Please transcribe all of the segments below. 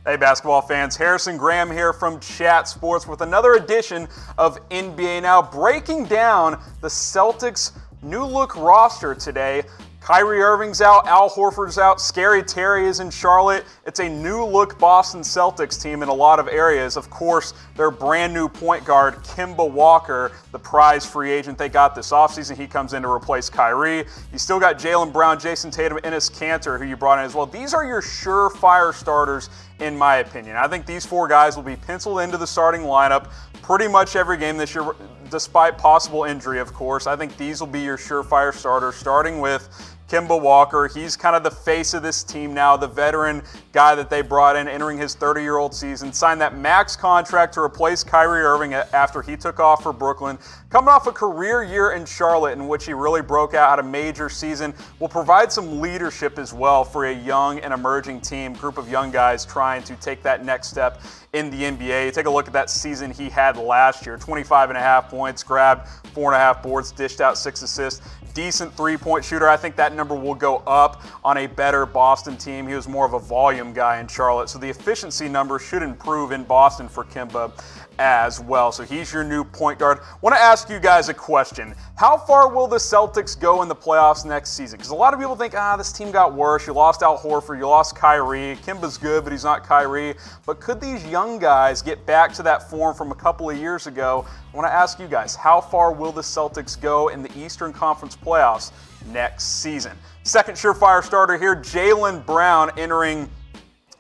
Hey basketball fans, Harrison Graham here from Chat Sports with another edition of NBA Now, breaking down the Celtics' new look roster today. Kyrie Irving's out, Al Horford's out, Scary Terry is in Charlotte. It's a new look Boston Celtics team in a lot of areas. Of course, their brand new point guard, Kemba Walker, the prize free agent they got this offseason. He comes in to replace Kyrie. You still got Jaylen Brown, Jayson Tatum, Enes Kanter, who you brought in as well. These are your surefire starters, in my opinion. I think these four guys will be penciled into the starting lineup pretty much every game this year, despite possible injury, of course. I think these will be your surefire starters, starting with Kemba Walker. He's kind of the face of this team now, the veteran guy that they brought in, entering his 30-year-old season, signed that max contract to replace Kyrie Irving after he took off for Brooklyn. Coming off a career year in Charlotte in which he really broke out, had a major season, will provide some leadership as well for a young and emerging team, group of young guys trying to take that next step in the NBA. Take a look at that season he had last year. 25.5 points, grabbed 4.5 boards, dished out 6 assists. Decent three-point shooter. I think that number will go up on a better Boston team. He was more of a volume guy in Charlotte, so the efficiency numbers should improve in Boston for Kemba as well. So he's your new point guard. I want to ask you guys a question. How far will the Celtics go in the playoffs next season? Because a lot of people think, this team got worse. You lost Al Horford, you lost Kyrie. Kemba's good, but he's not Kyrie. But could these young guys get back to that form from a couple of years ago? I want to ask you guys, how far will the Celtics go in the Eastern Conference playoffs next season? Second surefire starter here, Jaylen Brown, entering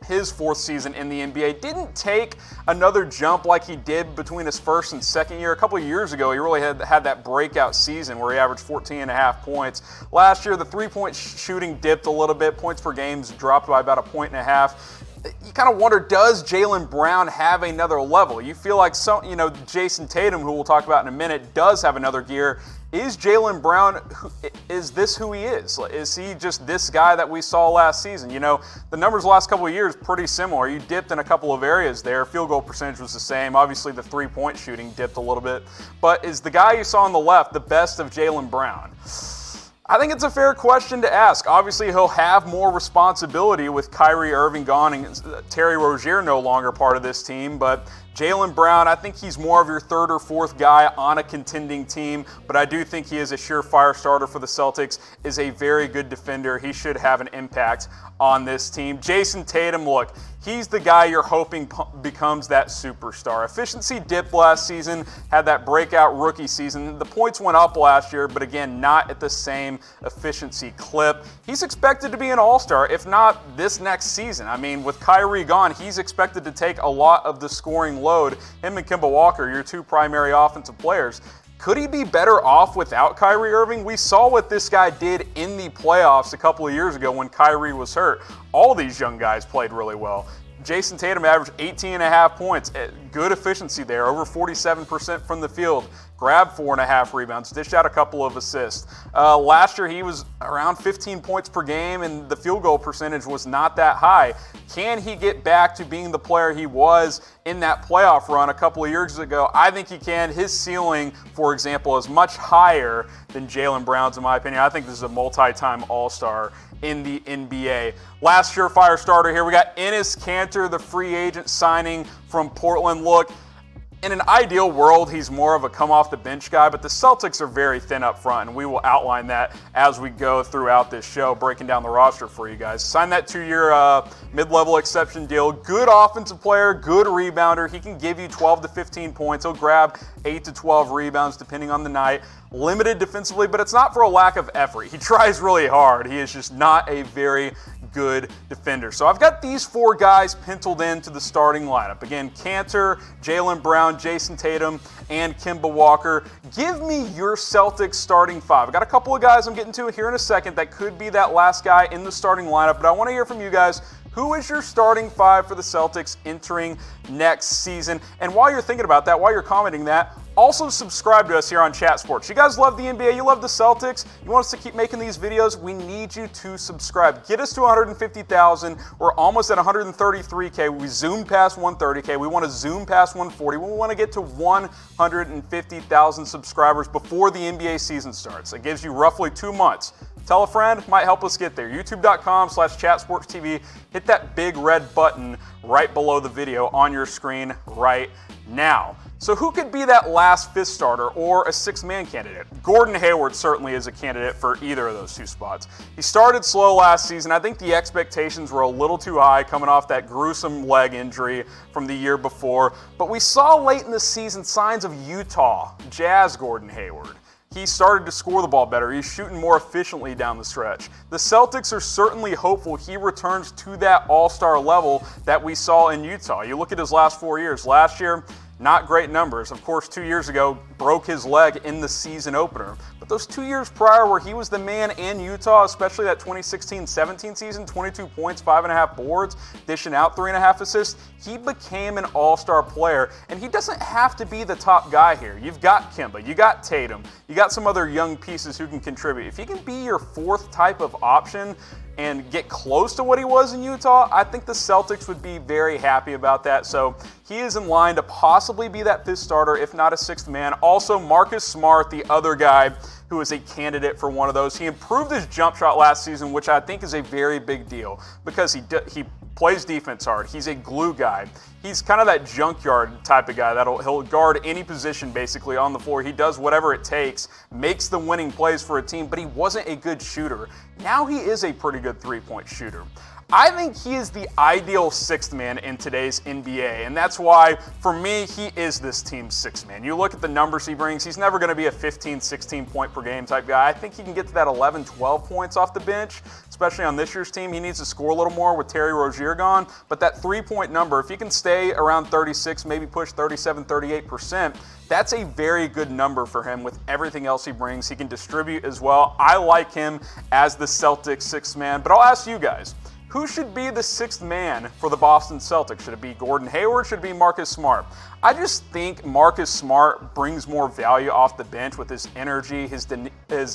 his fourth season in the NBA. Didn't take another jump like he did between his first and second year. A couple of years ago, he really had that breakout season where he averaged 14.5 points. Last year, the three-point shooting dipped a little bit. Points per game dropped by about 1.5 points. You kind of wonder, does Jaylen Brown have another level? You feel like Jayson Tatum, who we'll talk about in a minute, does have another gear. Is Jaylen Brown, is this who he is? Is he just this guy that we saw last season? You know, the numbers the last couple of years pretty similar. You dipped in a couple of areas there. Field goal percentage was the same. Obviously, the three-point shooting dipped a little bit. But is the guy you saw on the left the best of Jaylen Brown? I think it's a fair question to ask. Obviously, he'll have more responsibility with Kyrie Irving gone and Terry Rozier no longer part of this team, but Jaylen Brown, I think he's more of your third or fourth guy on a contending team, but I do think he is a surefire starter for the Celtics, is a very good defender. He should have an impact on this team. Jayson Tatum, look, he's the guy you're hoping becomes that superstar. Efficiency dipped last season, had that breakout rookie season. The points went up last year, but again, not at the same efficiency clip. He's expected to be an all-star, if not this next season. I mean, with Kyrie gone, he's expected to take a lot of the scoring load. Him and Kemba Walker, your two primary offensive players. Could he be better off without Kyrie Irving? We saw what this guy did in the playoffs a couple of years ago when Kyrie was hurt. All these young guys played really well. Jayson Tatum averaged 18.5 points. Good efficiency there, over 47% from the field. Grabbed 4.5 rebounds, dished out a couple of assists. Last year, he was around 15 points per game, and the field goal percentage was not that high. Can he get back to being the player he was in that playoff run a couple of years ago? I think he can. His ceiling, for example, is much higher than Jaylen Brown's, in my opinion. I think this is a multi-time all-star in the NBA. Last surefire starter here, we got Enes Kanter, the free agent signing from Portland. Look, in an ideal world, he's more of a come-off-the-bench guy, but the Celtics are very thin up front, and we will outline that as we go throughout this show, breaking down the roster for you guys. Sign that 2-year mid-level exception deal. Good offensive player, good rebounder. He can give you 12 to 15 points. He'll grab 8 to 12 rebounds depending on the night. Limited defensively, but it's not for a lack of effort. He tries really hard. He is just not a very good defender. So I've got these four guys penciled into the starting lineup. Again, Kanter, Jaylen Brown, Jayson Tatum, and Kemba Walker. Give me your Celtics starting five. I've got a couple of guys I'm getting to here in a second that could be that last guy in the starting lineup, but I want to hear from you guys. Who is your starting five for the Celtics entering next season? And while you're thinking about that, while you're commenting that, also subscribe to us here on Chat Sports. You guys love the NBA, you love the Celtics, you want us to keep making these videos, we need you to subscribe. Get us to 150,000. We're almost at 133K. We zoomed past 130K. We want to zoom past 140. We want to get to 150,000 subscribers before the NBA season starts. It gives you roughly 2 months. Tell a friend, might help us get there. YouTube.com/chatsportstv. Hit that big red button right below the video on your screen right now. So who could be that last fifth starter or a sixth-man candidate? Gordon Hayward certainly is a candidate for either of those two spots. He started slow last season. I think the expectations were a little too high coming off that gruesome leg injury from the year before. But we saw late in the season signs of Utah Jazz Gordon Hayward. He started to score the ball better. He's shooting more efficiently down the stretch. The Celtics are certainly hopeful he returns to that all-star level that we saw in Utah. You look at his last 4 years. Last year, not great numbers. Of course, 2 years ago, broke his leg in the season opener. But those 2 years prior where he was the man in Utah, especially that 2016-17 season, 22 points, 5.5 boards, dishing out 3.5 assists, he became an all-star player. And he doesn't have to be the top guy here. You've got Kemba, you got Tatum, you got some other young pieces who can contribute. If he can be your fourth type of option and get close to what he was in Utah, I think the Celtics would be very happy about that. So he is in line to possibly be that fifth starter, if not a sixth man. Also, Marcus Smart, the other guy who is a candidate for one of those. He improved his jump shot last season, which I think is a very big deal because he plays defense hard. He's a glue guy. He's kind of that junkyard type of guy he'll guard any position basically on the floor. He does whatever it takes, makes the winning plays for a team, but he wasn't a good shooter. Now he is a pretty good three-point shooter. I think he is the ideal sixth man in today's NBA, and that's why, for me, he is this team's sixth man. You look at the numbers he brings, he's never going to be a 15, 16 point per game type guy. I think he can get to that 11, 12 points off the bench, especially on this year's team. He needs to score a little more with Terry Rozier gone, but that three-point number, if he can stay around 36, maybe push 37, 38%, that's a very good number for him with everything else he brings. He can distribute as well. I like him as the Celtics sixth man, but I'll ask you guys, who should be the sixth man for the Boston Celtics? Should it be Gordon Hayward? Should it be Marcus Smart? I just think Marcus Smart brings more value off the bench with his energy, his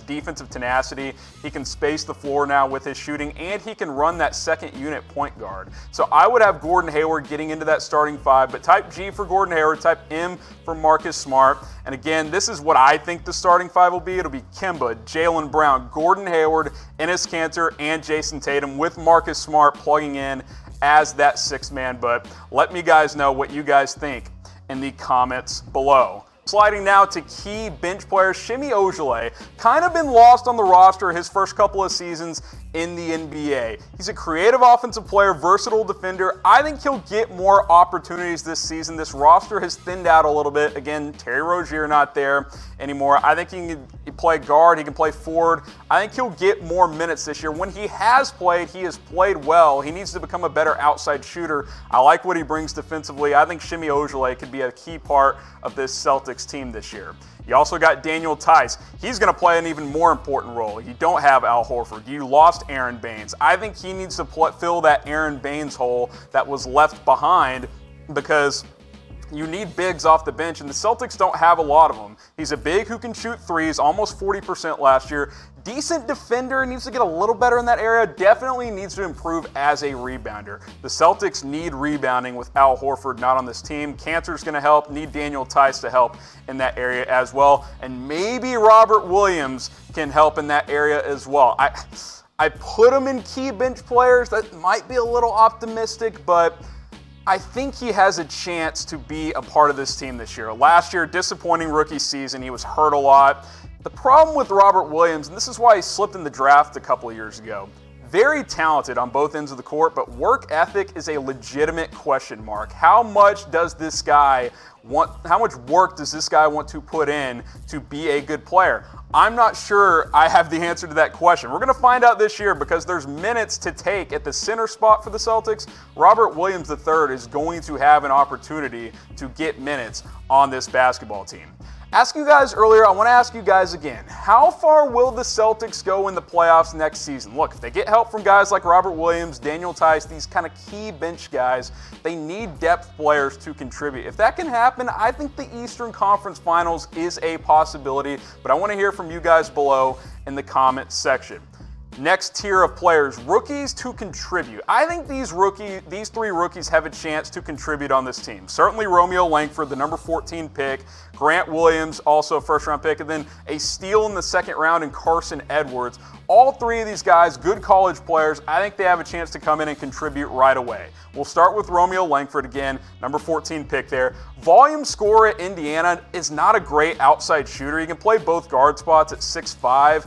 defensive tenacity. He can space the floor now with his shooting, and he can run that second unit point guard. So I would have Gordon Hayward getting into that starting five, but type G for Gordon Hayward, type M for Marcus Smart. And again, this is what I think the starting five will be. It'll be Kemba, Jaylen Brown, Gordon Hayward, Enes Kanter, and Jayson Tatum with Marcus Smart plugging in as that sixth man. But let me guys know what you guys think in the comments below. Sliding now to key bench players, Shimi Ojale, kind of been lost on the roster his first couple of seasons in the NBA. He's a creative offensive player, versatile defender. I think he'll get more opportunities this season. This roster has thinned out a little bit. Again, Terry Rozier not there anymore. I think he can play guard, he can play forward. I think he'll get more minutes this year. When he has played well. He needs to become a better outside shooter. I like what he brings defensively. I think Shimi Ojale could be a key part of this Celtics team this year. You also got Daniel Theis. He's going to play an even more important role. You don't have Al Horford. You lost Aron Baynes. I think he needs to fill that Aron Baynes hole that was left behind because you need bigs off the bench, and the Celtics don't have a lot of them. He's a big who can shoot threes, almost 40% last year. Decent defender, needs to get a little better in that area. Definitely needs to improve as a rebounder. The Celtics need rebounding with Al Horford not on this team. Kanter's going to help. Need Daniel Theis to help in that area as well. And maybe Robert Williams can help in that area as well. I put him in key bench players. That might be a little optimistic, but I think he has a chance to be a part of this team this year. Last year, disappointing rookie season. He was hurt a lot. The problem with Robert Williams, and this is why he slipped in the draft a couple of years ago, very talented on both ends of the court, but work ethic is a legitimate question mark. How much work does this guy want to put in to be a good player? I'm not sure I have the answer to that question. We're going to find out this year because there's minutes to take at the center spot for the Celtics. Robert Williams III is going to have an opportunity to get minutes on this basketball team. Ask you guys earlier, I want to ask you guys again, how far will the Celtics go in the playoffs next season? Look, if they get help from guys like Robert Williams, Daniel Theis, these kind of key bench guys, they need depth players to contribute. If that can happen, I think the Eastern Conference Finals is a possibility, but I want to hear from you guys below in the comment section. Next tier of players, rookies to contribute. I think these three rookies have a chance to contribute on this team. Certainly Romeo Langford, the number 14 pick, Grant Williams, also a first-round pick, and then a steal in the second round in Carson Edwards. All three of these guys, good college players. I think they have a chance to come in and contribute right away. We'll start with Romeo Langford again, number 14 pick there. Volume scorer at Indiana, is not a great outside shooter. He can play both guard spots at 6'5".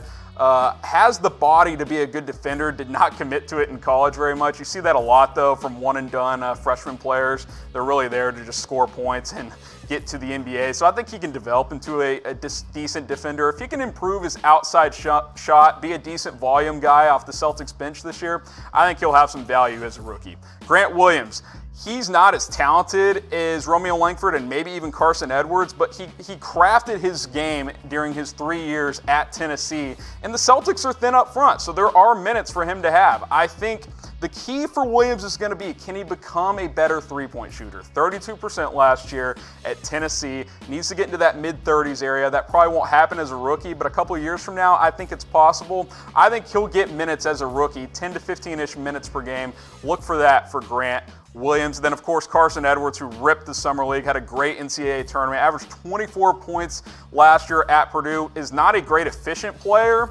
Has the body to be a good defender, did not commit to it in college very much. You see that a lot, though, from one-and-done freshman players. They're really there to just score points and get to the NBA. So I think he can develop into a decent defender. If he can improve his outside shot, be a decent volume guy off the Celtics bench this year, I think he'll have some value as a rookie. Grant Williams. He's not as talented as Romeo Langford and maybe even Carson Edwards, but he crafted his game during his 3 years at Tennessee, and the Celtics are thin up front, so there are minutes for him to have. I think the key for Williams is going to be, can he become a better three-point shooter? 32% last year at Tennessee. Needs to get into that mid-30s area. That probably won't happen as a rookie, but a couple of years from now, I think it's possible. I think he'll get minutes as a rookie, 10 to 15-ish minutes per game. Look for that for Grant Williams. Then, of course, Carson Edwards, who ripped the Summer League, had a great NCAA tournament, averaged 24 points last year at Purdue, is not a great efficient player,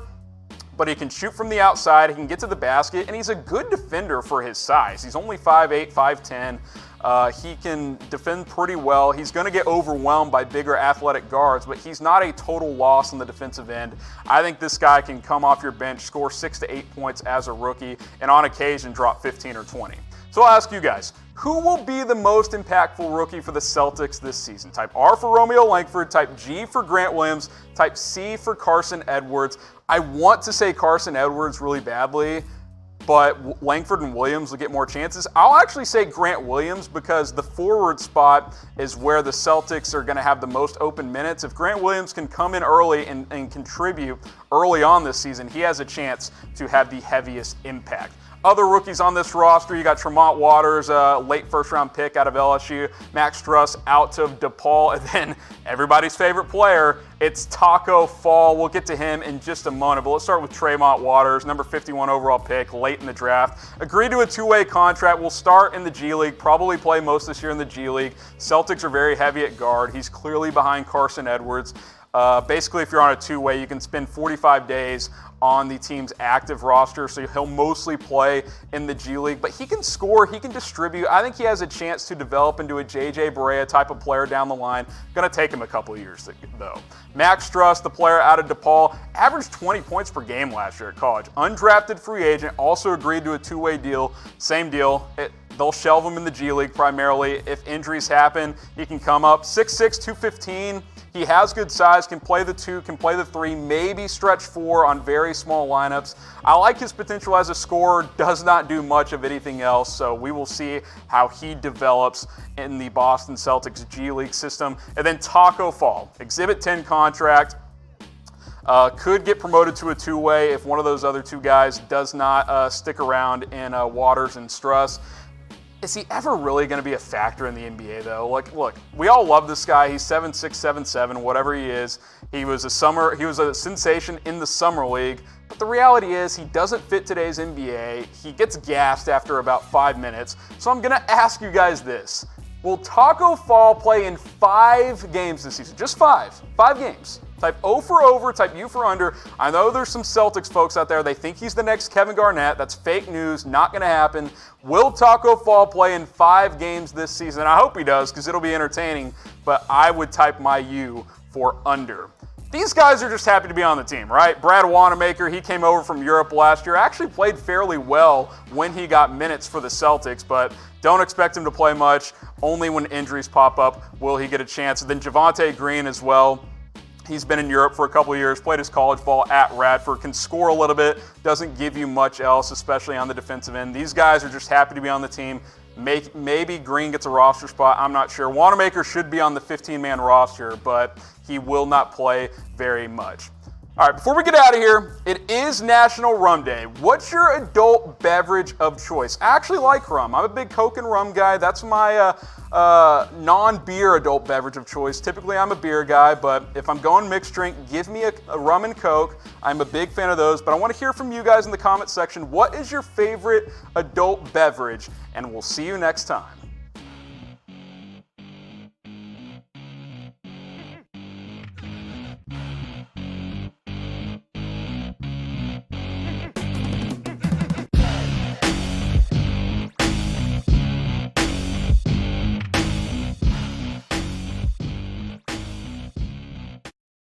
but he can shoot from the outside, he can get to the basket, and he's a good defender for his size. He's only 5'8", 5'10". He can defend pretty well. He's going to get overwhelmed by bigger athletic guards, but he's not a total loss on the defensive end. I think this guy can come off your bench, score 6 to 8 points as a rookie, and on occasion drop 15 or 20. So I'll ask you guys, who will be the most impactful rookie for the Celtics this season? Type R for Romeo Langford, type G for Grant Williams, type C for Carson Edwards. I want to say Carson Edwards really badly, but Langford and Williams will get more chances. I'll actually say Grant Williams because the forward spot is where the Celtics are going to have the most open minutes. If Grant Williams can come in early and contribute early on this season, he has a chance to have the heaviest impact. Other rookies on this roster, you got Tremont Waters, late first-round pick out of LSU, Max Struss out to DePaul, and then everybody's favorite player, it's Taco Fall. We'll get to him in just a moment, but let's start with Tremont Waters, number 51 overall pick, late in the draft. Agreed to a two-way contract. Will start in the G League, probably play most this year in the G League. Celtics are very heavy at guard. He's clearly behind Carson Edwards. Basically, if you're on a two-way, you can spend 45 days on the team's active roster, so he'll mostly play in the G League, but he can score, he can distribute. I think he has a chance to develop into a J.J. Barea type of player down the line. Going to take him a couple of years, though. Max Struss, the player out of DePaul, averaged 20 points per game last year at college. Undrafted free agent, also agreed to a two-way deal. Same deal. They'll shelve him in the G League primarily. If injuries happen, he can come up 6'6", 215. He has good size, can play the 2, can play the 3, maybe stretch 4 on very small lineups. I like his potential as a scorer, does not do much of anything else, so we will see how he develops in the Boston Celtics G League system. And then Taco Fall, Exhibit 10 contract. Could get promoted to a two-way if one of those other two guys does not stick around in Waters and Struss. Is he ever really going to be a factor in the NBA, though? Look, we all love this guy. He's 7'6", 7'7", whatever he is. He was a sensation in the Summer League. But the reality is he doesn't fit today's NBA. He gets gassed after about 5 minutes. So I'm going to ask you guys this. Will Taco Fall play in 5 games this season? Just 5. 5 games. Type O for over, type U for under. I know there's some Celtics folks out there. They think he's the next Kevin Garnett. That's fake news. Not going to happen. Will Taco Fall play in 5 games this season? I hope he does because it'll be entertaining, but I would type my U for under. These guys are just happy to be on the team, right? Brad Wanamaker, he came over from Europe last year. Actually played fairly well when he got minutes for the Celtics, but don't expect him to play much. Only when injuries pop up will he get a chance. And then Javonte Green as well. He's been in Europe for a couple of years, played his college ball at Radford, can score a little bit, doesn't give you much else, especially on the defensive end. These guys are just happy to be on the team. Maybe Green gets a roster spot, I'm not sure. Wanamaker should be on the 15-man roster, but he will not play very much. All right, before we get out of here, it is National Rum Day. What's your adult beverage of choice? I actually like rum. I'm a big Coke and rum guy. That's my non-beer adult beverage of choice. Typically, I'm a beer guy, but if I'm going mixed drink, give me a rum and Coke. I'm a big fan of those, but I want to hear from you guys in the comment section. What is your favorite adult beverage? And we'll see you next time.